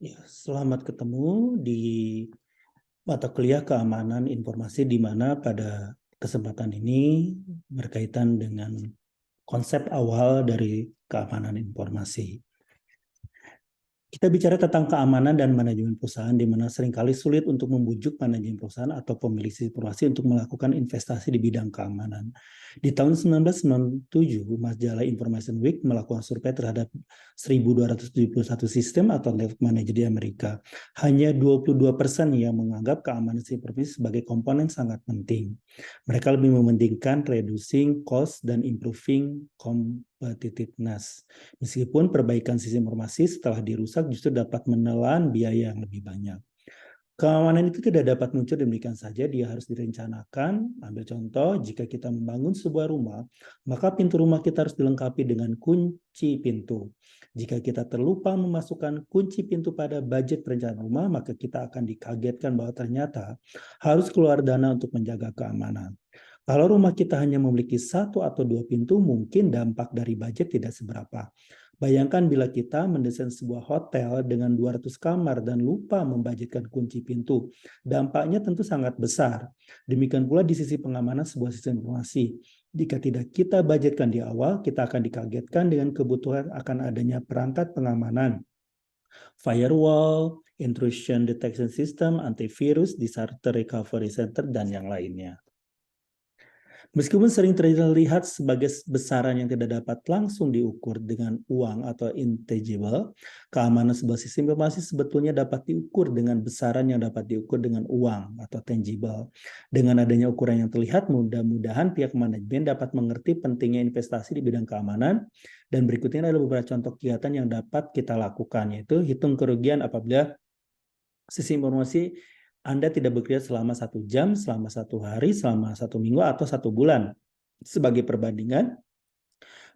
Ya, selamat ketemu di mata kuliah keamanan informasi di mana pada kesempatan ini berkaitan dengan konsep awal dari keamanan informasi. Kita bicara tentang keamanan dan manajemen perusahaan di mana seringkali sulit untuk membujuk manajemen perusahaan atau pemilik informasi untuk melakukan investasi di bidang keamanan. Di tahun 1997, majalah Information Week melakukan survei terhadap 1.271 sistem atau network manager di Amerika. Hanya 22% yang menganggap keamanan informasi sebagai komponen sangat penting. Mereka lebih mementingkan reducing cost dan improving competitiveness. Meskipun perbaikan sistem informasi setelah dirusak justru dapat menelan biaya yang lebih banyak. Keamanan itu tidak dapat muncul demikian saja, dia harus direncanakan. Ambil contoh, jika kita membangun sebuah rumah, maka pintu rumah kita harus dilengkapi dengan kunci pintu. Jika kita terlupa memasukkan kunci pintu pada budget perencanaan rumah, maka kita akan dikagetkan bahwa ternyata harus keluar dana untuk menjaga keamanan. Kalau rumah kita hanya memiliki satu atau dua pintu, mungkin dampak dari budget tidak seberapa. Bayangkan bila kita mendesain sebuah hotel dengan 200 kamar dan lupa membudgetkan kunci pintu. Dampaknya tentu sangat besar. Demikian pula di sisi pengamanan sebuah sistem informasi. Jika tidak kita budgetkan di awal, kita akan dikagetkan dengan kebutuhan akan adanya perangkat pengamanan, firewall, intrusion detection system, antivirus, disaster recovery center, dan yang lainnya. Meskipun sering terlihat sebagai besaran yang tidak dapat langsung diukur dengan uang atau intangible, keamanan sebuah sistem informasi sebetulnya dapat diukur dengan besaran yang dapat diukur dengan uang atau tangible. Dengan adanya ukuran yang terlihat, mudah-mudahan pihak manajemen dapat mengerti pentingnya investasi di bidang keamanan. Dan berikutnya adalah beberapa contoh kegiatan yang dapat kita lakukan, yaitu hitung kerugian apabila sistem informasi Anda tidak bekerja selama 1 jam, selama 1 hari, selama 1 minggu, atau 1 bulan. Sebagai perbandingan,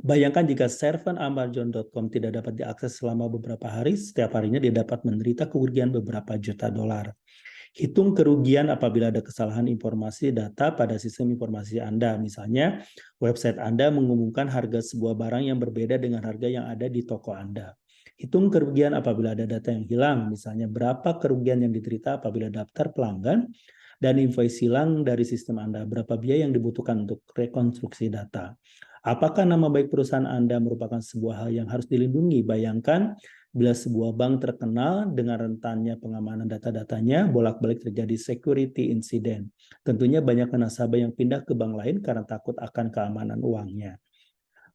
bayangkan jika server Amazon.com tidak dapat diakses selama beberapa hari, setiap harinya dia dapat menderita kerugian beberapa juta dolar. Hitung kerugian apabila ada kesalahan informasi data pada sistem informasi Anda. Misalnya, website Anda mengumumkan harga sebuah barang yang berbeda dengan harga yang ada di toko Anda. Hitung kerugian apabila ada data yang hilang, misalnya berapa kerugian yang diterita apabila daftar pelanggan dan invoice hilang dari sistem Anda, berapa biaya yang dibutuhkan untuk rekonstruksi data. Apakah nama baik perusahaan Anda merupakan sebuah hal yang harus dilindungi? Bayangkan bila sebuah bank terkenal dengan rentannya pengamanan data-datanya, bolak-balik terjadi security incident. Tentunya banyak nasabah yang pindah ke bank lain karena takut akan keamanan uangnya.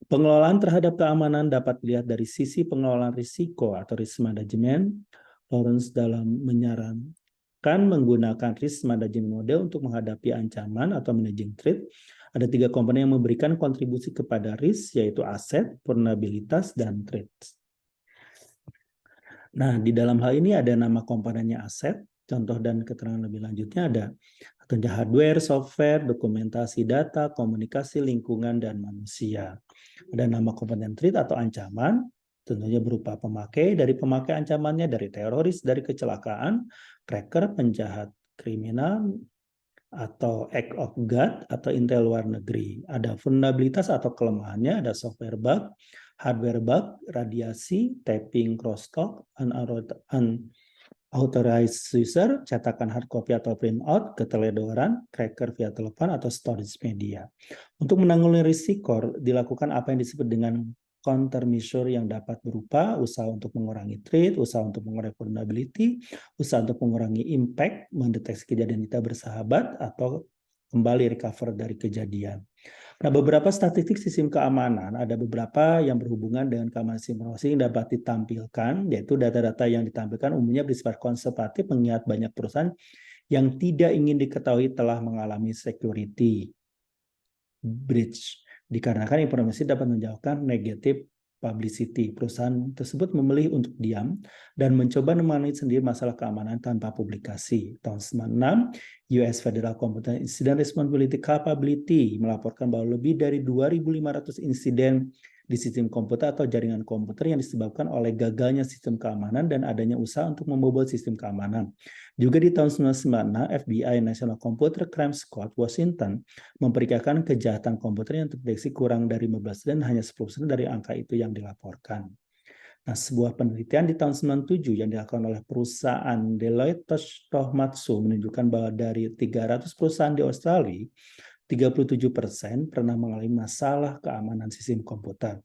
Pengelolaan terhadap keamanan dapat dilihat dari sisi pengelolaan risiko atau risk management. Lawrence dalam menyarankan menggunakan risk management model untuk menghadapi ancaman atau managing threat. Ada 3 komponen yang memberikan kontribusi kepada risk, yaitu aset, vulnerabilitas, dan threat. Nah, di dalam hal ini ada nama komponennya aset. Contoh dan keterangan lebih lanjutnya ada tentunya hardware, software, dokumentasi data, komunikasi, lingkungan, dan manusia. Ada nama komponen threat atau ancaman, tentunya berupa pemakai, dari pemakai ancamannya, dari teroris, dari kecelakaan, cracker, penjahat kriminal, atau act of God, atau intel luar negeri. Ada vulnerabilitas atau kelemahannya, ada software bug, hardware bug, radiasi, tapping, crosstalk, unauthorized user, cetakan hard copy atau printout, keteledoran, cracker via telepon, atau storage media. Untuk menanggulangi risiko, dilakukan apa yang disebut dengan countermeasure yang dapat berupa usaha untuk mengurangi threat, usaha untuk mengurangi vulnerability, usaha untuk mengurangi impact, mendeteksi kejadian tidak bersahabat, atau kembali recover dari kejadian. Nah, beberapa statistik sistem keamanan, ada beberapa yang berhubungan dengan keamanan sistem informasi yang dapat ditampilkan, yaitu data-data yang ditampilkan umumnya bersifat konservatif mengingat banyak perusahaan yang tidak ingin diketahui telah mengalami security breach. Dikarenakan informasi dapat menjauhkan negatif publicity. Perusahaan tersebut memilih untuk diam dan mencoba menangani sendiri masalah keamanan tanpa publikasi. Tahun 96, US Federal Computer Incident Responsibility Capability melaporkan bahwa lebih dari 2.500 insiden di sistem komputer atau jaringan komputer yang disebabkan oleh gagalnya sistem keamanan dan adanya usaha untuk membobol sistem keamanan. Juga di tahun 1996, FBI National Computer Crime Squad Washington memperkirakan kejahatan komputer yang terdeteksi kurang dari 15% dan hanya 10% dari angka itu yang dilaporkan. Nah, sebuah penelitian di tahun 97 yang dilakukan oleh perusahaan Deloitte Touch Tohmatsu menunjukkan bahwa dari 300 perusahaan di Australia, 37% pernah mengalami masalah keamanan sistem komputer.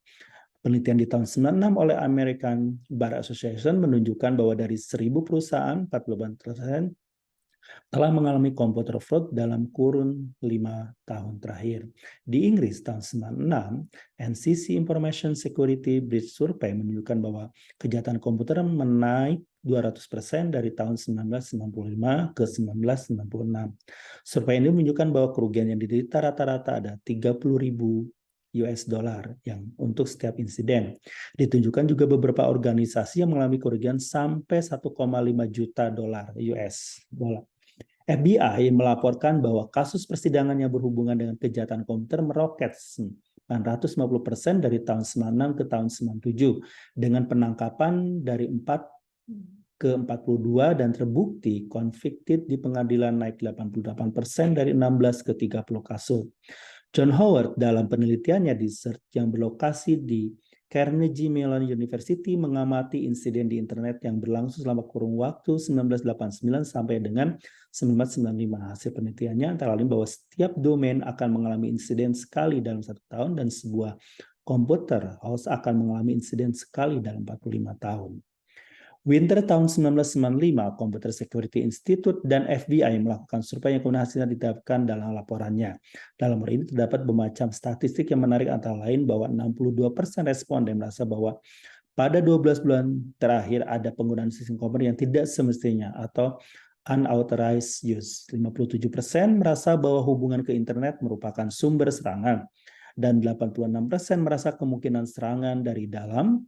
Penelitian di tahun 96 oleh American Bar Association menunjukkan bahwa dari 1.000 perusahaan, 48% telah mengalami komputer fraud dalam kurun 5 tahun terakhir. Di Inggris tahun 96, NCC Information Security Breach Survey menunjukkan bahwa kejahatan komputer menaik 200% dari tahun 1995 ke 1996. Survei ini menunjukkan bahwa kerugian yang diderita rata-rata ada 30.000 US dollar yang untuk setiap insiden. Ditunjukkan juga beberapa organisasi yang mengalami kerugian sampai 1,5 juta dolar US dollar. FBI melaporkan bahwa kasus persidangan yang berhubungan dengan kejahatan komputer meroket 950% dari tahun 96 ke tahun 97 dengan penangkapan dari 4 ke 42 dan terbukti convicted di pengadilan naik 88% dari 16 ke 30 kasus. John Howard dalam penelitiannya di CERT yang berlokasi di Carnegie Mellon University mengamati insiden di internet yang berlangsung selama kurun waktu 1989 sampai dengan 1995. Hasil penelitiannya antara lain bahwa setiap domain akan mengalami insiden sekali dalam 1 tahun dan sebuah komputer host akan mengalami insiden sekali dalam 45 tahun. Winter tahun 1995, Computer Security Institute dan FBI melakukan survei yang kemudian hasilnya didapatkan dalam laporannya. Dalam hal ini terdapat bermacam statistik yang menarik antara lain bahwa 62% responden merasa bahwa pada 12 bulan terakhir ada penggunaan sistem komputer yang tidak semestinya atau unauthorized use. 57% merasa bahwa hubungan ke internet merupakan sumber serangan dan 86% merasa kemungkinan serangan dari dalam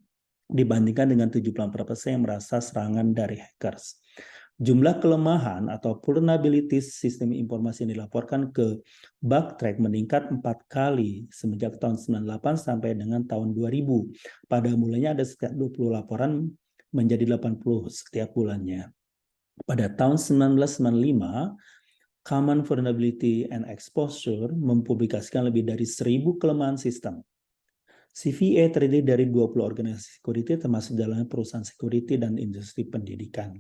dibandingkan dengan 78% yang merasa serangan dari hackers. Jumlah kelemahan atau vulnerabilities sistem informasi yang dilaporkan ke Bugtrack meningkat 4 kali semenjak tahun 98 sampai dengan tahun 2000. Pada mulanya ada setiap 20 laporan menjadi 80 setiap bulannya. Pada tahun 1995, Common Vulnerability and Exposure mempublikasikan lebih dari 1.000 kelemahan sistem. CVE terdiri dari 20 organisasi security termasuk dalamnya perusahaan security dan industri pendidikan.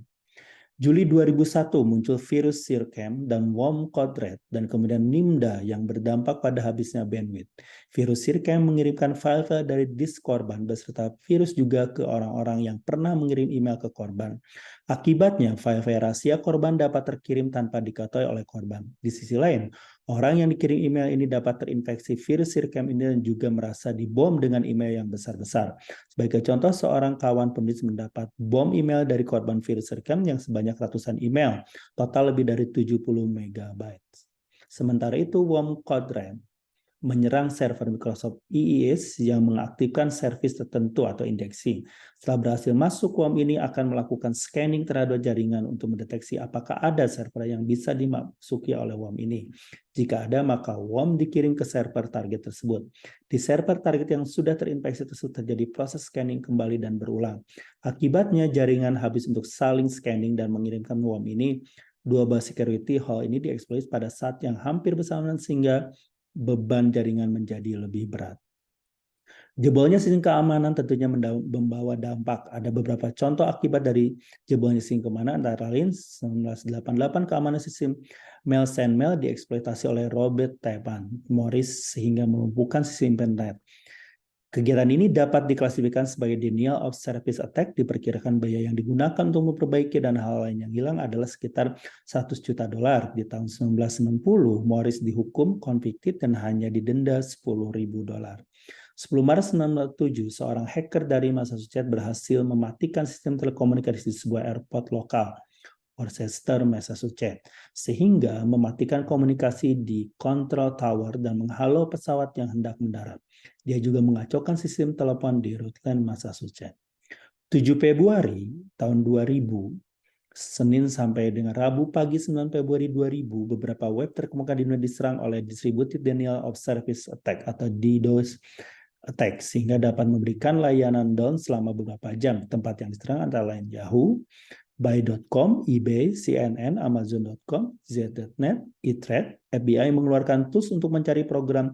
Juli 2001 muncul virus Sircam dan worm code red dan kemudian Nimda yang berdampak pada habisnya bandwidth. Virus Sircam mengirimkan file-file dari disk korban beserta virus juga ke orang-orang yang pernah mengirim email ke korban. Akibatnya file-file rahasia korban dapat terkirim tanpa diketahui oleh korban. Di sisi lain, orang yang dikirim email ini dapat terinfeksi virus Sircam ini dan juga merasa dibom dengan email yang besar-besar. Sebagai contoh, seorang kawan penulis mendapat bom email dari korban virus Sircam yang sebanyak ratusan email, total lebih dari 70 MB. Sementara itu, worm code red menyerang server Microsoft IIS yang mengaktifkan servis tertentu atau indexing. Setelah berhasil masuk, worm ini akan melakukan scanning terhadap jaringan untuk mendeteksi apakah ada server yang bisa dimasuki oleh worm ini. Jika ada, maka worm dikirim ke server target tersebut. Di server target yang sudah terinfeksi tersebut terjadi proses scanning kembali dan berulang. Akibatnya, jaringan habis untuk saling scanning dan mengirimkan worm ini. Dua bus security hole ini dieksploit pada saat yang hampir bersamaan sehingga beban jaringan menjadi lebih berat. Jebolnya sistem keamanan tentunya membawa dampak. Ada beberapa contoh akibat dari jebolnya sistem keamanan, antara lain 1988 keamanan sistem mail send mail dieksploitasi oleh Robert Taban Morris sehingga melumpuhkan sistem internet. Kegiatan ini dapat diklasifikasikan sebagai denial of service attack. Diperkirakan biaya yang digunakan untuk memperbaiki dan hal lain yang hilang adalah sekitar 100 juta dolar. Di tahun 1990, Morris dihukum, convicted, dan hanya didenda 10.000 dolar. 10 Maret 1997, seorang hacker dari Massachusetts berhasil mematikan sistem telekomunikasi di sebuah airport lokal, Worcester, Massachusetts, sehingga mematikan komunikasi di control tower dan menghalau pesawat yang hendak mendarat. Dia juga mengacaukan sistem telepon di Rutland, Massachusetts. 7 Februari tahun 2000, Senin sampai dengan Rabu pagi 9 Februari 2000, beberapa web terkemuka di dunia diserang oleh Distributed Denial of Service Attack atau DDoS attack, sehingga dapat memberikan layanan down selama beberapa jam. Tempat yang diserang antara lain Yahoo, Buy.com, eBay, CNN, Amazon.com, Z.net, eThread. FBI mengeluarkan tools untuk mencari program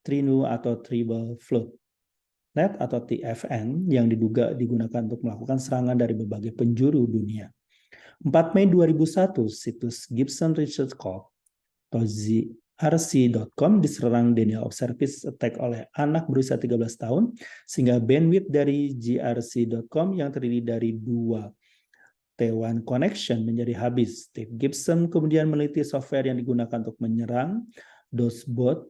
Trinu atau Triple Flood. Net atau TFN yang diduga digunakan untuk melakukan serangan dari berbagai penjuru dunia. 4 Mei 2001, situs Gibson Research Corp atau ZRC.com diserang denial of service attack oleh anak berusia 13 tahun, sehingga bandwidth dari GRC.com yang terdiri dari 2 T1 connection menjadi habis. Steve Gibson kemudian meneliti software yang digunakan untuk menyerang DOSBot,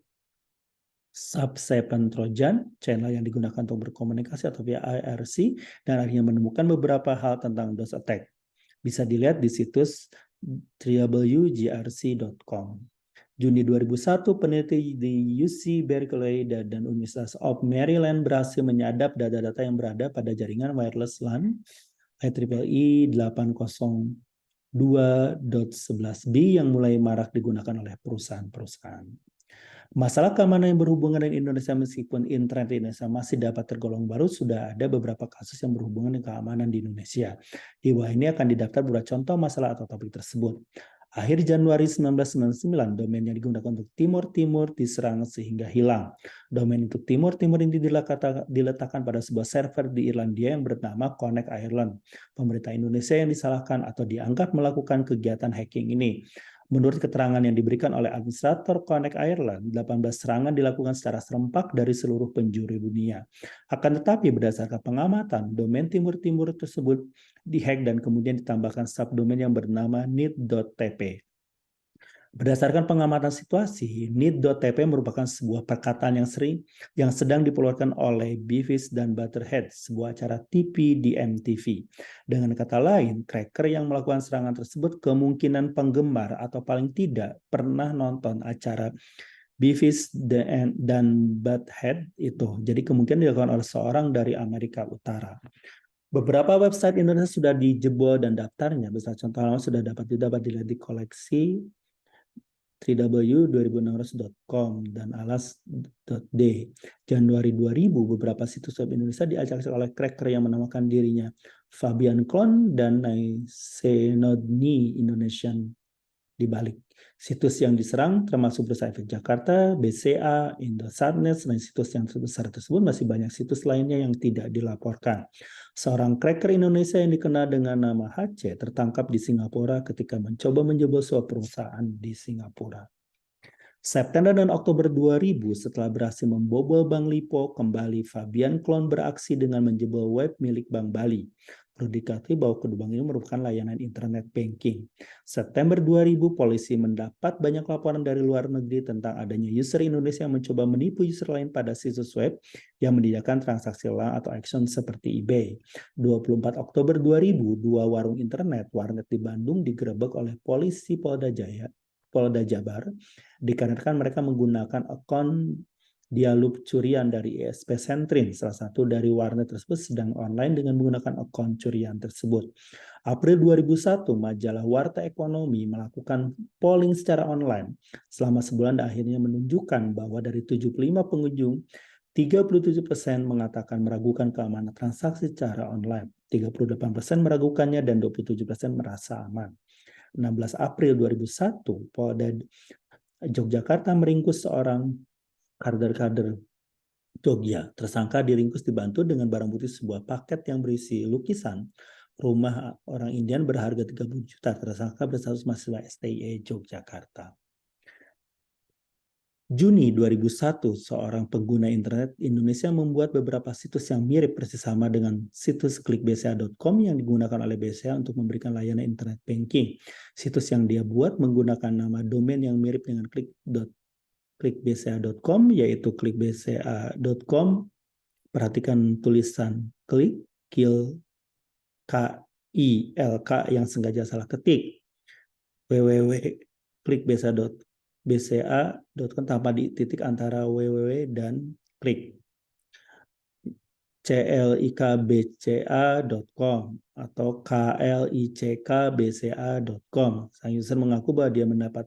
Sub-7 Trojan, channel yang digunakan untuk berkomunikasi atau via IRC, dan akhirnya menemukan beberapa hal tentang DOS attack. Bisa dilihat di situs www.grc.com. Juni 2001, peneliti di UC Berkeley dan University of Maryland berhasil menyadap data-data yang berada pada jaringan wireless LAN IEEE 802.11b yang mulai marak digunakan oleh perusahaan-perusahaan. Masalah keamanan yang berhubungan dengan Indonesia, meskipun internet di Indonesia masih dapat tergolong baru, sudah ada beberapa kasus yang berhubungan dengan keamanan di Indonesia. Di bawah ini akan didaftar beberapa contoh masalah atau topik tersebut. Akhir Januari 1999, domain yang digunakan untuk Timur-Timur diserang sehingga hilang. Domain untuk Timur-Timur ini diletakkan pada sebuah server di Irlandia yang bernama Connect Ireland. Pemerintah Indonesia yang disalahkan atau dianggap melakukan kegiatan hacking ini. Menurut keterangan yang diberikan oleh administrator Connect Ireland, 18 serangan dilakukan secara serempak dari seluruh penjuru dunia. Akan tetapi berdasarkan pengamatan, domain Timur-Timur tersebut dihack dan kemudian ditambahkan subdomain yang bernama need.tp. Berdasarkan pengamatan situasi, need.tp merupakan sebuah perkataan yang sedang dikeluarkan oleh Beavis dan Butterhead, sebuah acara TV di MTV. Dengan kata lain, cracker yang melakukan serangan tersebut kemungkinan penggemar atau paling tidak pernah nonton acara Beavis dan Butthead itu. Jadi kemungkinan dilakukan oleh seorang dari Amerika Utara. Beberapa website Indonesia sudah dijebol dan daftarnya besar contoh lama sudah dapat dilihat di koleksi www.2600.com dan alas.d. Januari 2000, beberapa situs web Indonesia diacak oleh cracker yang menamakan dirinya Fabian Klon dan Naisenodni Indonesian dibalik. Situs yang diserang termasuk Bursa Efek Jakarta, BCA, Indosatnet. Selain situs yang sebesar tersebut, masih banyak situs lainnya yang tidak dilaporkan. Seorang cracker Indonesia yang dikenal dengan nama HC tertangkap di Singapura ketika mencoba menjebol sebuah perusahaan di Singapura. September dan Oktober 2000, setelah berhasil membobol Bank Lipo, kembali Fabian Klon beraksi dengan menjebol web milik Bank Bali. Perlu diketahui bahwa kedua bank ini merupakan layanan internet banking. September 2000, polisi mendapat banyak laporan dari luar negeri tentang adanya user Indonesia yang mencoba menipu user lain pada situs web yang menyediakan transaksi lelang atau action seperti eBay. 24 Oktober 2000, dua warung internet warnet di Bandung digerebek oleh polisi Polda Jabar dikarenakan mereka menggunakan akun dialog curian dari ESP Sentrin. Salah satu dari warnet tersebut sedang online dengan menggunakan akun curian tersebut. April 2001, majalah Warta Ekonomi melakukan polling secara online selama sebulan dan akhirnya menunjukkan bahwa dari 75 pengunjung, 37% mengatakan meragukan keamanan transaksi secara online, 38% meragukannya, dan 27% merasa aman. 16 April 2001, Polda Yogyakarta meringkus seorang kader Jogja. Tersangka diringkus dibantu dengan barang bukti sebuah paket yang berisi lukisan rumah orang Indian berharga 30 juta. Tersangka berstatus mahasiswa STIE Yogyakarta. Juni 2001, seorang pengguna internet Indonesia membuat beberapa situs yang mirip persis sama dengan situs klikbca.com yang digunakan oleh BCA untuk memberikan layanan internet banking. Situs yang dia buat menggunakan nama domain yang mirip dengan klikbca.com, yaitu klikbca.com. Perhatikan tulisan klik, KILK yang sengaja salah ketik. www.klikbca.com tanpa di titik antara www dan klik. CLIKBCA.com atau KLICKBCA.com. Sang user mengaku bahwa dia mendapat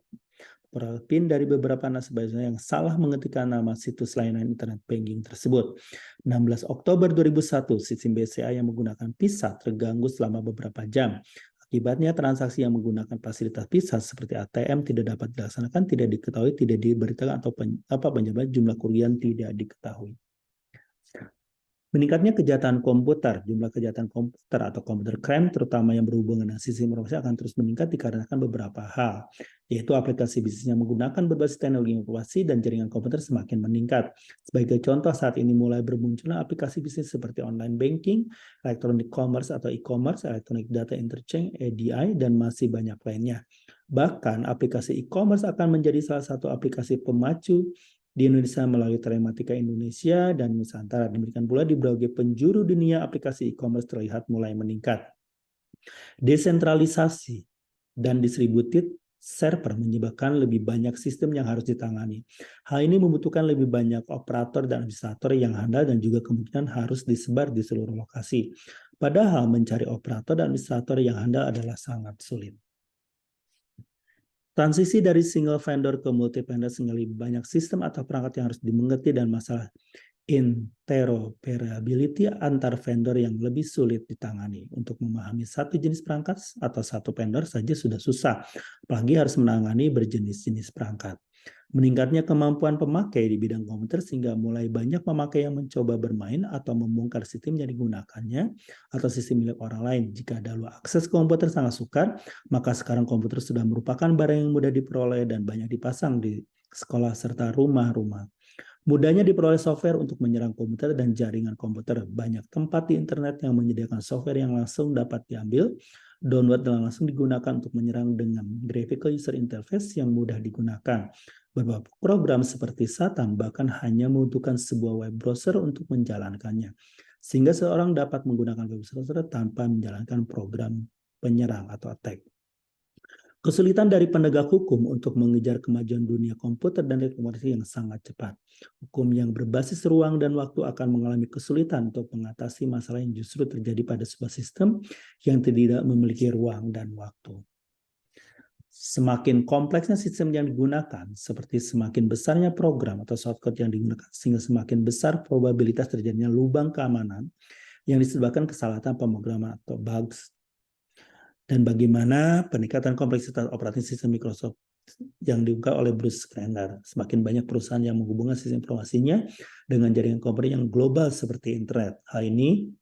PIN dari beberapa nasabah yang salah mengetikkan nama situs layanan internet banking tersebut. 16 Oktober 2001, sistem BCA yang menggunakan PISA terganggu selama beberapa jam. Akibatnya transaksi yang menggunakan fasilitas PISA seperti ATM tidak dapat dilaksanakan, tidak diketahui, tidak diberitakan, atau penjabat jumlah kerugian tidak diketahui. Meningkatnya kejahatan komputer, jumlah kejahatan komputer atau computer crime, terutama yang berhubungan dengan sistem informasi akan terus meningkat dikarenakan beberapa hal, yaitu aplikasi bisnis yang menggunakan berbasis teknologi informasi dan jaringan komputer semakin meningkat. Sebagai contoh, saat ini mulai bermunculan aplikasi bisnis seperti online banking, electronic commerce atau e-commerce, electronic data interchange, EDI, dan masih banyak lainnya. Bahkan aplikasi e-commerce akan menjadi salah satu aplikasi pemacu di Indonesia melalui Telematika Indonesia dan Nusantara. Demikian pula di berbagai penjuru dunia aplikasi e-commerce terlihat mulai meningkat. Desentralisasi dan distributed server menyebabkan lebih banyak sistem yang harus ditangani. Hal ini membutuhkan lebih banyak operator dan administrator yang handal dan juga kemungkinan harus disebar di seluruh lokasi. Padahal mencari operator dan administrator yang handal adalah sangat sulit. Transisi dari single vendor ke multi vendor sehingga lebih banyak sistem atau perangkat yang harus dimengerti dan masalah interoperability antar vendor yang lebih sulit ditangani. Untuk memahami satu jenis perangkat atau satu vendor saja sudah susah, apalagi harus menangani berjenis-jenis perangkat. Meningkatnya kemampuan pemakai di bidang komputer sehingga mulai banyak pemakai yang mencoba bermain atau membongkar sistem yang digunakannya atau sistem milik orang lain. Jika dahulu akses komputer sangat sukar, maka sekarang komputer sudah merupakan barang yang mudah diperoleh dan banyak dipasang di sekolah serta rumah-rumah. Mudahnya diperoleh software untuk menyerang komputer dan jaringan komputer. Banyak tempat di internet yang menyediakan software yang langsung dapat diambil, download dan langsung digunakan untuk menyerang dengan graphical user interface yang mudah digunakan. Beberapa program seperti Satan bahkan hanya membutuhkan sebuah web browser untuk menjalankannya. Sehingga seorang dapat menggunakan web browser tanpa menjalankan program penyerang atau attack. Kesulitan dari penegak hukum untuk mengejar kemajuan dunia komputer dan informasi yang sangat cepat. Hukum yang berbasis ruang dan waktu akan mengalami kesulitan untuk mengatasi masalah yang justru terjadi pada sebuah sistem yang tidak memiliki ruang dan waktu. Semakin kompleksnya sistem yang digunakan, seperti semakin besarnya program atau software yang digunakan, sehingga semakin besar probabilitas terjadinya lubang keamanan yang disebabkan kesalahan pemrograman atau bugs. Dan bagaimana peningkatan kompleksitas operating sistem Microsoft yang diungkap oleh Bruce Schneider. Semakin banyak perusahaan yang menghubungkan sistem informasinya dengan jaringan komputer yang global seperti internet. Hal ini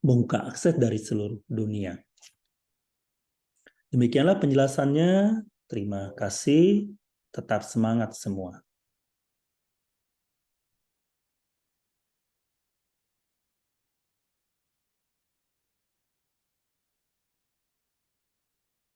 membuka akses dari seluruh dunia. Demikianlah penjelasannya. Terima kasih. Tetap semangat semua.